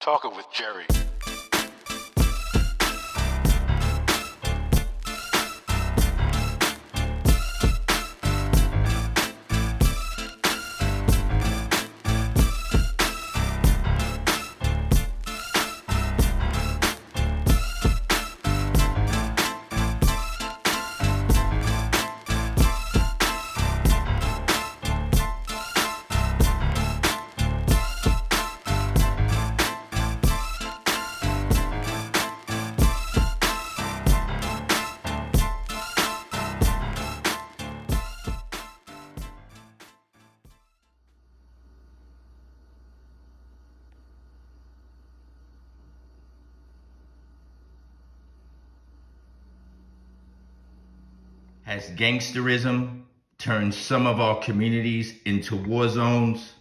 Talking with Jerry. Has gangsterism turned some of our communities into war zones?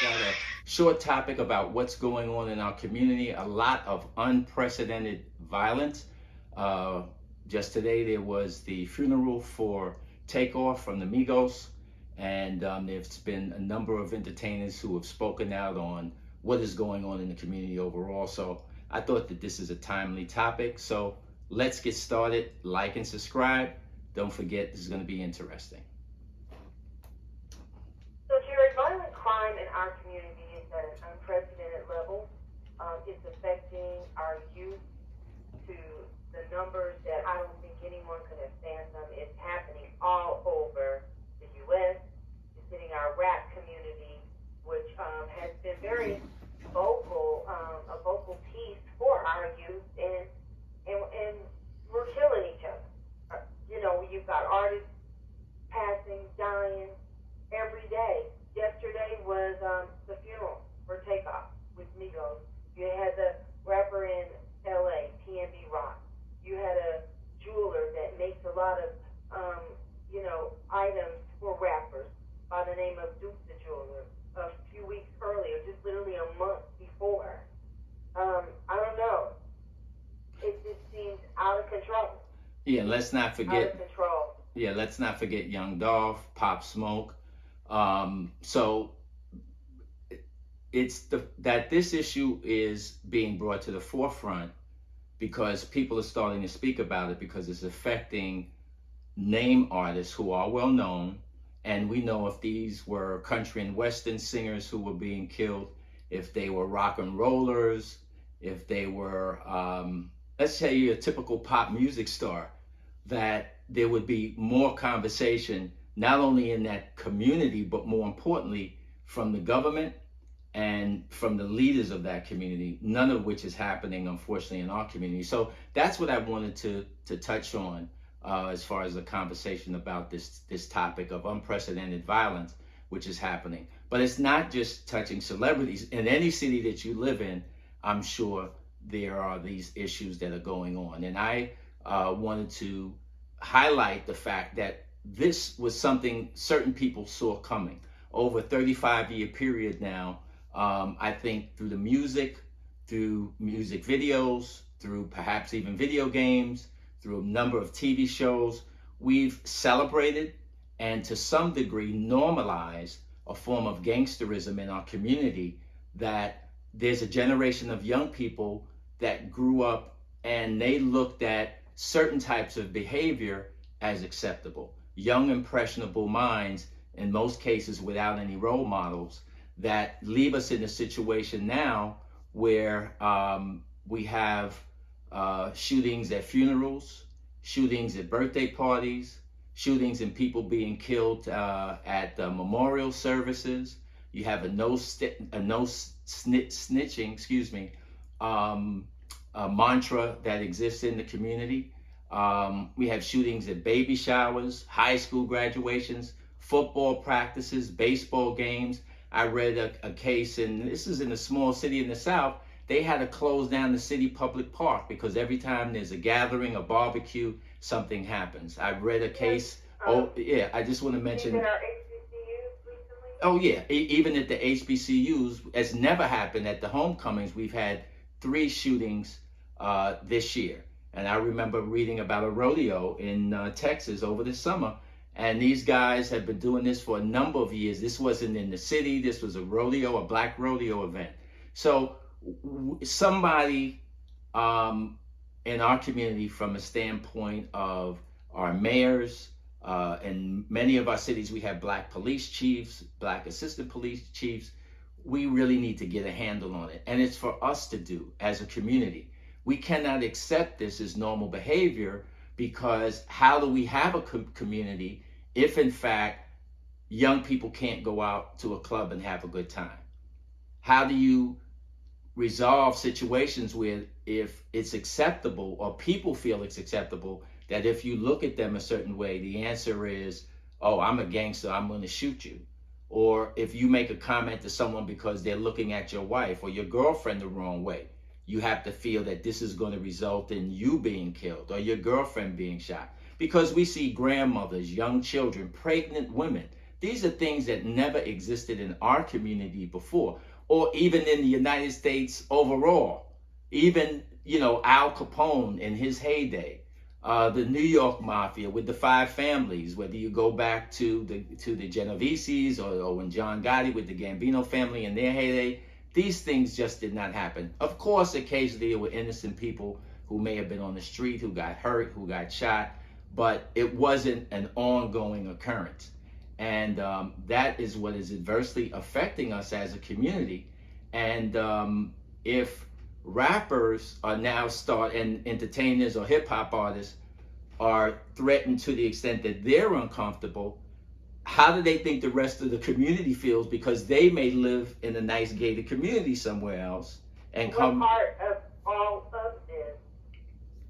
We've got a short topic about what's going on in our community. A lot of unprecedented violence. Just today there was the funeral for Takeoff from the Migos, and there's been a number of entertainers who have spoken out on what is going on in the community overall. So I thought that this is a timely topic. So let's get started. Like and subscribe. Don't forget, this is going to be interesting. Violent crime in our community is at an unprecedented level. It's affecting our youth to the numbers that I don't think anyone could have fathomed. It's happening all over the U.S. It's hitting our rap community, which has been very vocal, a vocal piece for our youth, and we're killing each other. You've got artists passing, dying every day. Yesterday was the funeral for Takeoff with Migos. You had the rapper in L.A., TNB Rock. You had a jeweler that makes a lot of, items for rappers by the name of Duke the Jeweler. A few weeks earlier, just literally a month before. I don't know. It just seems out of control. Yeah, let's not forget. Out of control. Yeah, let's not forget Young Dolph, Pop Smoke. So it's that this issue is being brought to the forefront because people are starting to speak about it, because it's affecting name artists who are well known. And we know if these were country and western singers who were being killed, if they were rock and rollers, if they were, let's say, a typical pop music star, that there would be more conversation, not only in that community, but more importantly, from the government and from the leaders of that community, none of which is happening, unfortunately, in our community. So that's what I wanted to touch on as far as the conversation about this topic of unprecedented violence, which is happening. But it's not just touching celebrities. In any city that you live in, I'm sure there are these issues that are going on. And I wanted to highlight the fact that this was something certain people saw coming over a 35-year period now. I think through the music, through music videos, through perhaps even video games, through a number of TV shows, we've celebrated and to some degree normalized a form of gangsterism in our community, that there's a generation of young people that grew up and they looked at certain types of behavior as acceptable. Young, impressionable minds, in most cases without any role models, that leave us in a situation now where we have shootings at funerals, shootings at birthday parties, shootings and people being killed at memorial services. You have a snitching, um, mantra that exists in the community. We have shootings at baby showers, high school graduations, football practices, baseball games. I read a case, and this is in a small city in the South. They had to close down the city public park because every time there's a gathering, a barbecue, something happens. I read a case. Oh, yeah, I just want to mention. Our HBCUs recently? Oh, yeah, even at the HBCUs, it's never happened. At the homecomings, we've had 3 shootings this year. And I remember reading about a rodeo in Texas over the summer. And these guys have been doing this for a number of years. This wasn't in the city. This was a rodeo, a black rodeo event. So somebody in our community, from a standpoint of our mayors, in many of our cities, we have black police chiefs, black assistant police chiefs. We really need to get a handle on it. And it's for us to do as a community. We cannot accept this as normal behavior, because how do we have a community if, in fact, young people can't go out to a club and have a good time? How do you resolve situations where, if it's acceptable or people feel it's acceptable, that if you look at them a certain way, the answer is, oh, I'm a gangster, I'm going to shoot you? Or if you make a comment to someone because they're looking at your wife or your girlfriend the wrong way, you have to feel that this is going to result in you being killed or your girlfriend being shot. Because we see grandmothers, young children, pregnant women. These are things that never existed in our community before, or even in the United States overall. Even, Al Capone in his heyday, the New York Mafia with the 5 families, whether you go back to the Genoveses or when John Gotti with the Gambino family in their heyday, these things just did not happen. Of course, occasionally there were innocent people who may have been on the street, who got hurt, who got shot, but it wasn't an ongoing occurrence. And that is what is adversely affecting us as a community. And if rappers are now and entertainers or hip hop artists are threatened to the extent that they're uncomfortable, how do they think the rest of the community feels? Because they may live in a nice gated community somewhere else and come. What part of all of this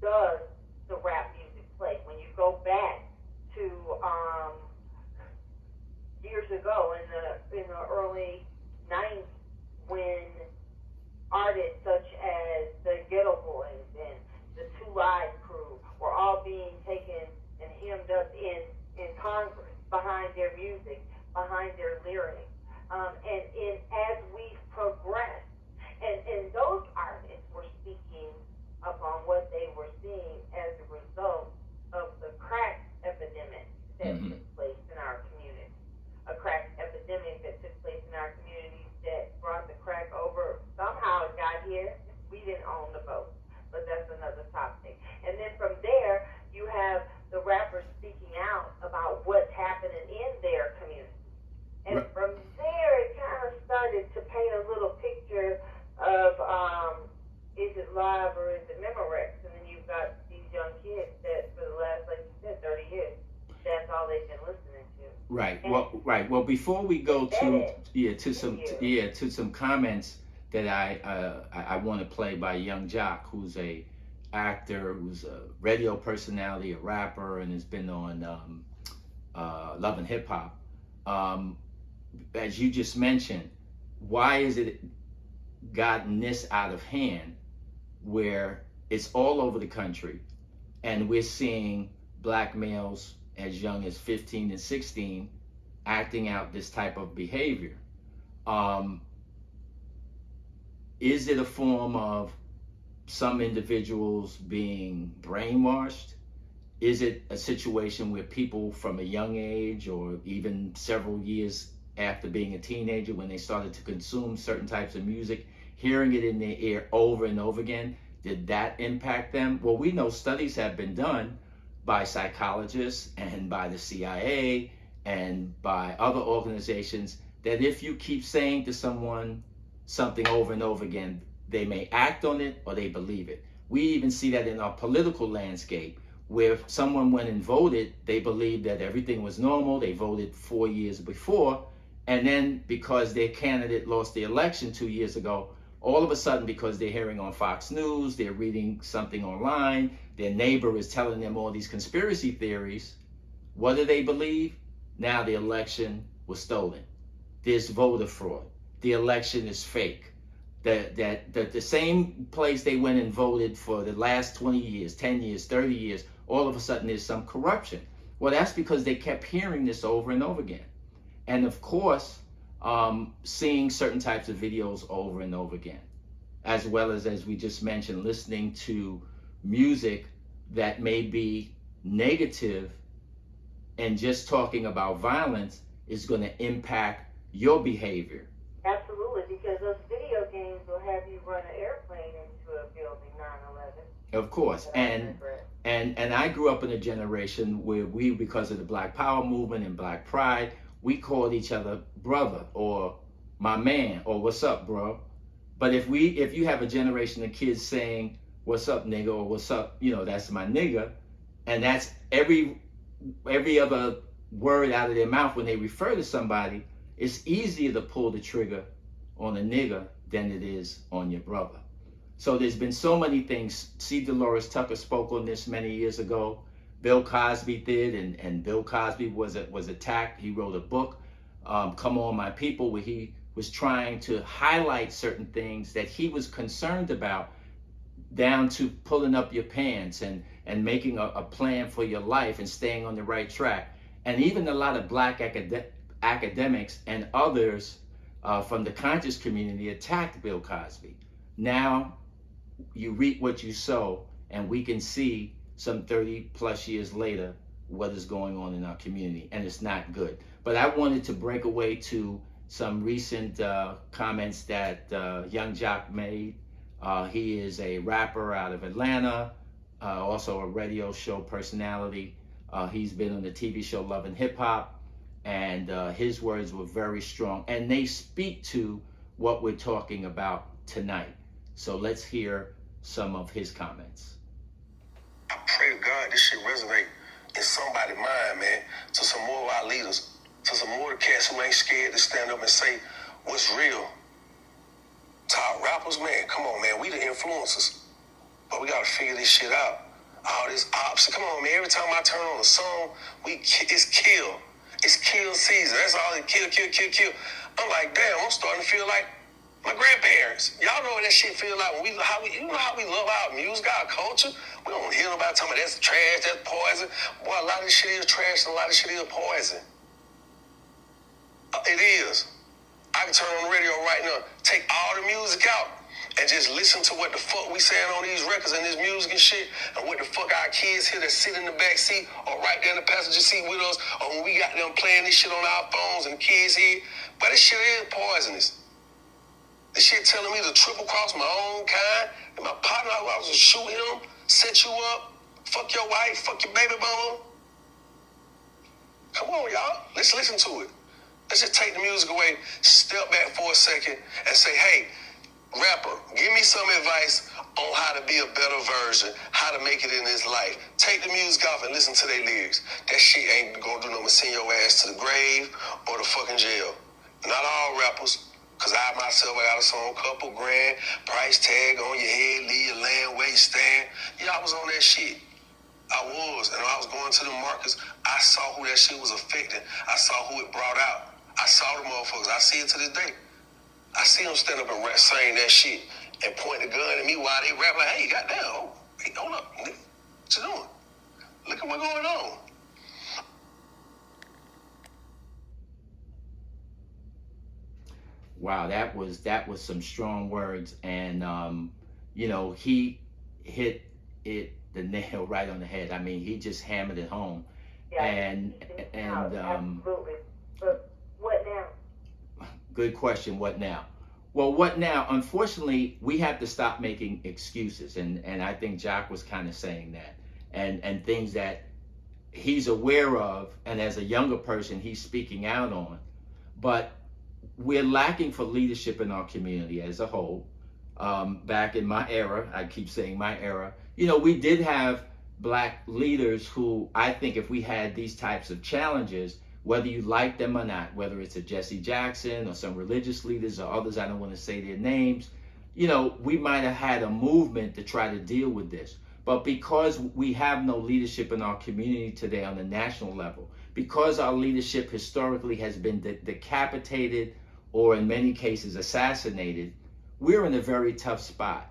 does the rap music play? When you go back to years ago in the early 90s, when artists such as the Ghetto Boys and the Two Live Crew were all being taken and hemmed up in Congress behind their music, behind their lyrics, and as we've progressed, and those artists were speaking upon what they were seeing as a result of the crack epidemic that took place in our community. A crack epidemic that took place in our communities that brought the crack over. Somehow it got here. We didn't own the boat, but that's another topic. And then from there, you have the rappers speaking out about what's happening in their community. And from there, it kind of started to paint a little picture of is it live or is it Memorex? And then you've got these young kids that for the last, like you said, 30 years, that's all they've been listening to. Right. Well, before we go to some comments that I want to play by Young Jock, who's a actor, who's a radio personality, a rapper, and has been on Love and Hip Hop. As you just mentioned, why is it gotten this out of hand, where it's all over the country, and we're seeing black males as young as 15 and 16 acting out this type of behavior? Is it a form of some individuals being brainwashed? Is it a situation where people from a young age, or even several years after being a teenager, when they started to consume certain types of music, hearing it in their ear over and over again, did that impact them? Well, we know studies have been done by psychologists and by the CIA and by other organizations that if you keep saying to someone something over and over again, they may act on it or they believe it. We even see that in our political landscape, where someone went and voted, they believed that everything was normal. They voted 4 years before. And then because their candidate lost the election 2 years ago, all of a sudden, because they're hearing on Fox News, they're reading something online, their neighbor is telling them all these conspiracy theories, what do they believe? Now the election was stolen. There's voter fraud. The election is fake. The same place they went and voted for the last 20 years, 10 years, 30 years, all of a sudden there's some corruption. Well, that's because they kept hearing this over and over again. And of course, seeing certain types of videos over and over again, as well as we just mentioned, listening to music that may be negative and just talking about violence is going to impact your behavior. Absolutely, because those video games will have you run an airplane into a building, 9/11. Of course. And I grew up in a generation where we, because of the Black Power movement and Black Pride, we called each other brother or my man or what's up, bro. But if you have a generation of kids saying what's up, nigga, or what's up, that's my nigga, and that's every other word out of their mouth when they refer to somebody, it's easier to pull the trigger on a nigga than it is on your brother. So there's been so many things. C. Dolores Tucker spoke on this many years ago. Bill Cosby did, and Bill Cosby was attacked. He wrote a book, Come On My People, where he was trying to highlight certain things that he was concerned about, down to pulling up your pants and making a plan for your life and staying on the right track. And even a lot of black academics and others from the conscious community attacked Bill Cosby. Now you reap what you sow, and we can see some 30 plus years later what is going on in our community, and it's not good. But I wanted to break away to some recent comments that Young Jock made. He is a rapper out of Atlanta, also a radio show personality. He's been on the TV show Love and Hip Hop, and his words were very strong, and they speak to what we're talking about tonight. So let's hear some of his comments. I pray to God this shit resonate in somebody's mind, man, to some more of our leaders, to some more of the cats who ain't scared to stand up and say what's real. To our rappers, man, come on, man, we the influencers, but we gotta figure this shit out. All this ops, come on, man, every time I turn on a song, it's kill. It's kill season. That's all it, kill. I'm like, damn, I'm starting to feel like my grandparents. Y'all know what that shit feel like when how we love our music, our culture. We don't hear nobody talking about that's trash, that's poison. Boy, a lot of this shit is trash and a lot of shit is poison. It is. I can turn on the radio right now, take all the music out, and just listen to what the fuck we saying on these records and this music and shit, and what the fuck our kids here that sit in the back seat or right there in the passenger seat with us, or when we got them playing this shit on our phones and the kids here. But this shit is poisonous. This shit telling me to triple cross my own kind, and my partner, I was to shoot him, set you up, fuck your wife, fuck your baby mama. Come on, y'all. Let's listen to it. Let's just take the music away, step back for a second, and say, hey, rapper, give me some advice on how to be a better version, how to make it in this life. Take the music off and listen to their lyrics. That shit ain't gonna do nothing but send your ass to the grave or the fucking jail. Not all rappers. Cause I myself, I got a song, couple grand, price tag on your head, leave your land where you stand. Yeah, I was on that shit. I was, and when I was going to the markets, I saw who that shit was affecting. I saw who it brought out. I saw the motherfuckers. I see it to this day. I see them stand up and rap, saying that shit and point the gun at me while they rap like, hey, goddamn, oh, hey, hold up, nigga. What you doing? Look at what's going on. Wow, that was some strong words, and he hit the nail right on the head. I mean, he just hammered it home. Yeah, and absolutely. But what now? Good question. What now? Well, what now? Unfortunately, we have to stop making excuses, and I think Jock was kind of saying that, and things that he's aware of, and as a younger person, he's speaking out on, but we're lacking for leadership in our community as a whole. Back in my era, I keep saying my era, we did have black leaders who I think if we had these types of challenges, whether you like them or not, whether it's a Jesse Jackson or some religious leaders or others, I don't want to say their names, we might have had a movement to try to deal with this. But because we have no leadership in our community today on the national level, because our leadership historically has been decapitated or in many cases assassinated, we're in a very tough spot.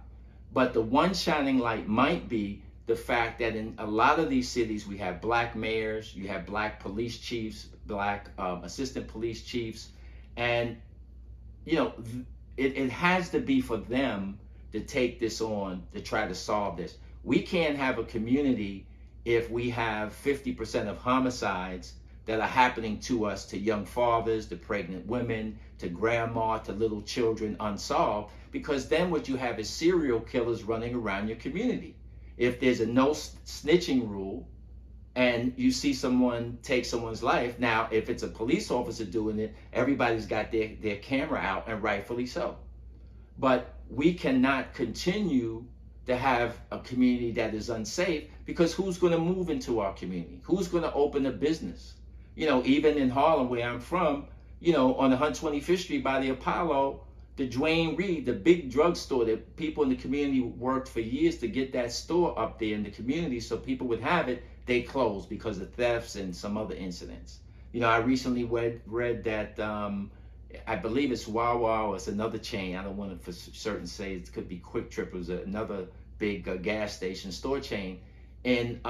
But the one shining light might be the fact that in a lot of these cities, we have black mayors, you have black police chiefs, black assistant police chiefs, and it has to be for them to take this on to try to solve this. We can't have a community if we have 50% of homicides that are happening to us, to young fathers, to pregnant women, to grandma, to little children unsolved, because then what you have is serial killers running around your community. If there's a no snitching rule and you see someone take someone's life, now if it's a police officer doing it, everybody's got their camera out, and rightfully so. But we cannot continue to have a community that is unsafe, because who's going to move into our community? Who's going to open a business? Even in Harlem, where I'm from, on 125th Street by the Apollo, the Dwayne Reed, the big drugstore that people in the community worked for years to get that store up there in the community so people would have it, they closed because of thefts and some other incidents. I recently read that I believe it's Wawa, or it's another chain. I don't want to for certain say it could be Quick Trip. It was another big gas station store chain. In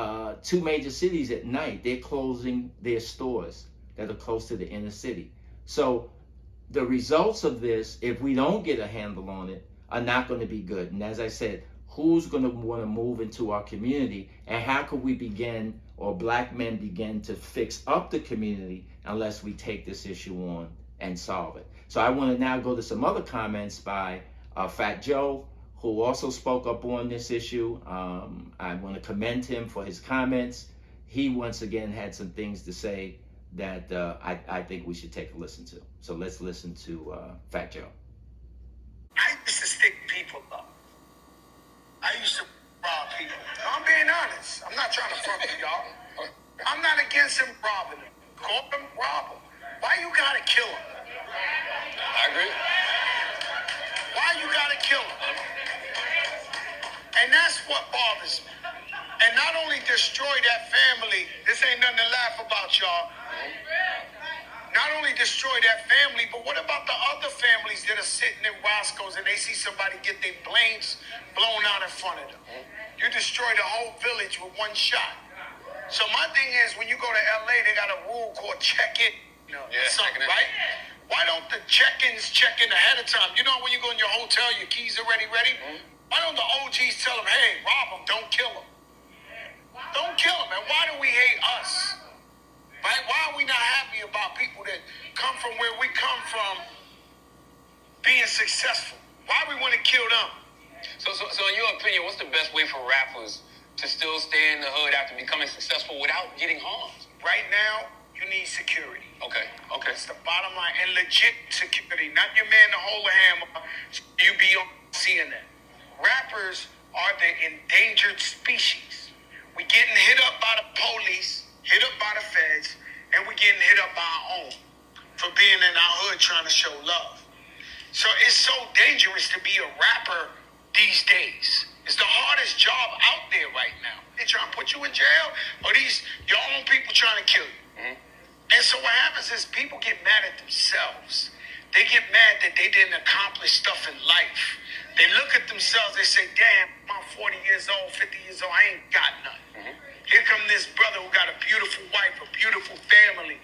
two major cities at night, they're closing their stores that are close to the inner city. So the results of this, if we don't get a handle on it, are not going to be good. And as I said, who's going to want to move into our community, and how could we begin, or black men begin to fix up the community unless we take this issue on and solve it? So I want to now go to some other comments by Fat Joe, who also spoke up on this issue. I want to commend him for his comments. He once again had some things to say that I think we should take a listen to. So let's listen to Fat Joe. I used to stick people up. I used to rob people. I'm being honest. I'm not trying to front with y'all. I'm not against him robbing them. Call them, rob them. Why you gotta kill them? I agree. Why you gotta kill them? And that's what bothers me. And not only destroy that family, this ain't nothing to laugh about, y'all. Not only destroy that family, but what about the other families that are sitting in Roscoe's and they see somebody get their brains blown out in front of them? You destroy the whole village with one shot. So my thing is, when you go to LA, they got a rule called check it, something, right? Why don't the check-ins check in ahead of time? You know, when you go in your hotel, your keys are ready? Why don't the OGs tell them, hey, rob them, don't kill them? Don't kill them. And why do we hate us? Right? Why are we not happy about people that come from where we come from being successful? Why we want to kill them? So in your opinion, what's the best way for rappers to still stay in the hood after becoming successful without getting harmed? Right now, you need security. Okay. That's the bottom line. And legit security. Not your man to hold a hammer. You be on CNN. Rappers are the endangered species. We getting hit up by the police, hit up by the feds, and we getting hit up by our own for being in our hood trying to show love. So it's so dangerous to be a rapper these days. It's the hardest job out there right now. They trying to put you in jail, or these your own people trying to kill you. And so what happens is people get mad at themselves. They get mad that they didn't accomplish stuff in life. They look at themselves, they say, damn, I'm 40 years old, 50 years old, I ain't got nothing. Here come this brother who got a beautiful wife, a beautiful family.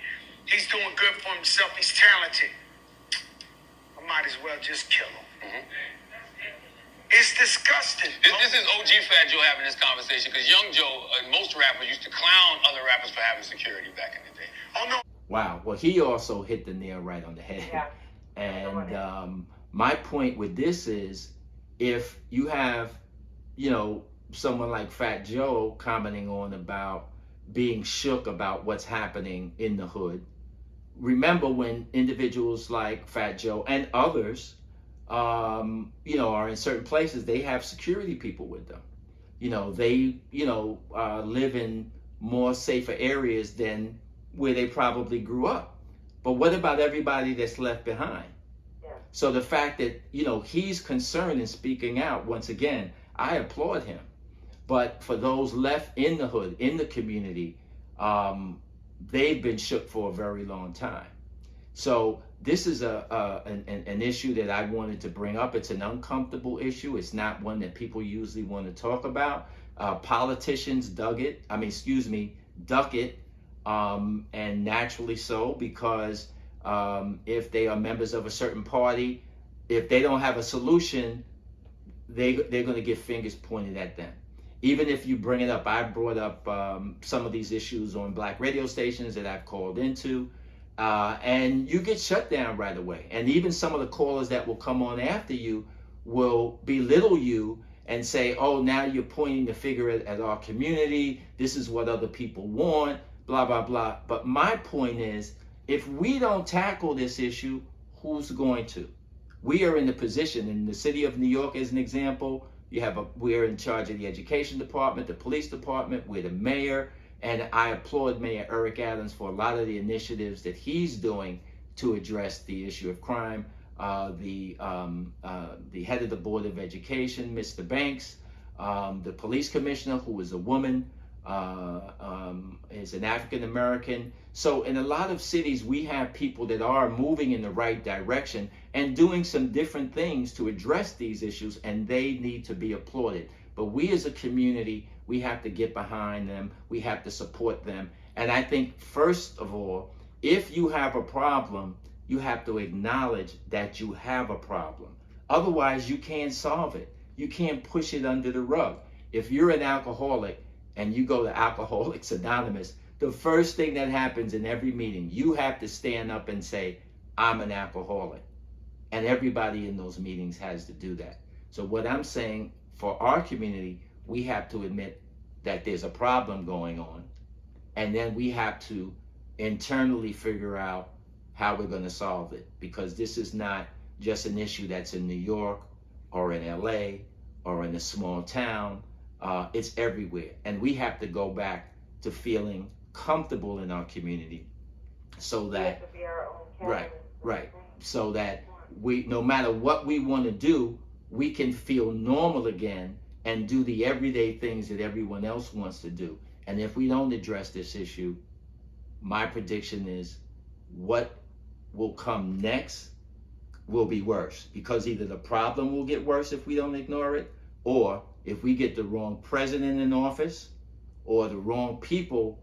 He's doing good for himself, he's talented. I might as well just kill him. It's disgusting. This is OG Fat Joe having this conversation, because Young Joe, most rappers used to clown other rappers for having security back in the day. Oh, no. Wow. Well, he also hit the nail right on the head. Yeah. And my point with this is, if you have, someone like Fat Joe commenting on about being shook about what's happening in the hood, remember when individuals like Fat Joe and others, are in certain places, they have security people with them. they live in more safer areas than where they probably grew up. But what about everybody that's left behind? Yeah. So the fact that he's concerned and speaking out, once again, I applaud him. But for those left in the hood, in the community, they've been shook for a very long time. So this is an issue that I wanted to bring up. It's an uncomfortable issue. It's not one that people usually want to talk about. Politicians duck it, and naturally so, because if they are members of a certain party, if they don't have a solution, they're going to get fingers pointed at them. Even if you bring it up, I brought up some of these issues on black radio stations that I've called into, and you get shut down right away. And even some of the callers that will come on after you will belittle you and say, oh, now you're pointing the finger at our community. This is what other people want, blah, blah, blah. But my point is, if we don't tackle this issue, who's going to? We are in the position, in the city of New York as an example, we're in charge of the education department, the police department, we're the mayor, and I applaud Mayor Eric Adams for a lot of the initiatives that he's doing to address the issue of crime. The head of the Board of Education, Mr. Banks, the police commissioner, who is a woman, is an African American. So in a lot of cities, we have people that are moving in the right direction and doing some different things to address these issues, and they need to be applauded. But we as a community, we have to get behind them. We have to support them. And I think, first of all, if you have a problem, you have to acknowledge that you have a problem. Otherwise, you can't solve it. You can't push it under the rug. If you're an alcoholic and you go to Alcoholics Anonymous, the first thing that happens in every meeting, you have to stand up and say, I'm an alcoholic. And everybody in those meetings has to do that. So what I'm saying, for our community, we have to admit that there's a problem going on. And then we have to internally figure out how we're going to solve it. Because this is not just an issue that's in New York or in LA or in a small town. It's everywhere. And we have to go back to feeling comfortable in our community, so that We have to be our own catalyst. right, so that we, no matter what we want to do, we can feel normal again and do the everyday things that everyone else wants to do. And if we don't address this issue, my prediction is what will come next will be worse, because either the problem will get worse if we don't ignore it, or if we get the wrong president in office or the wrong people,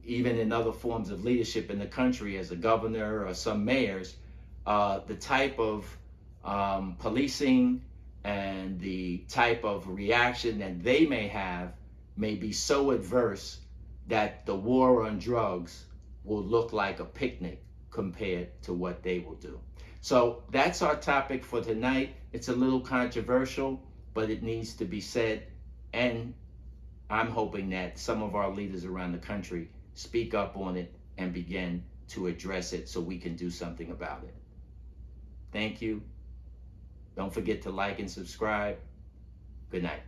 even in other forms of leadership in the country, as a governor or some mayors, the type of policing and the type of reaction that they may have may be so adverse that the war on drugs will look like a picnic compared to what they will do. So that's our topic for tonight. It's a little controversial, but it needs to be said. And I'm hoping that some of our leaders around the country speak up on it and begin to address it so we can do something about it. Thank you. Don't forget to like and subscribe. Good night.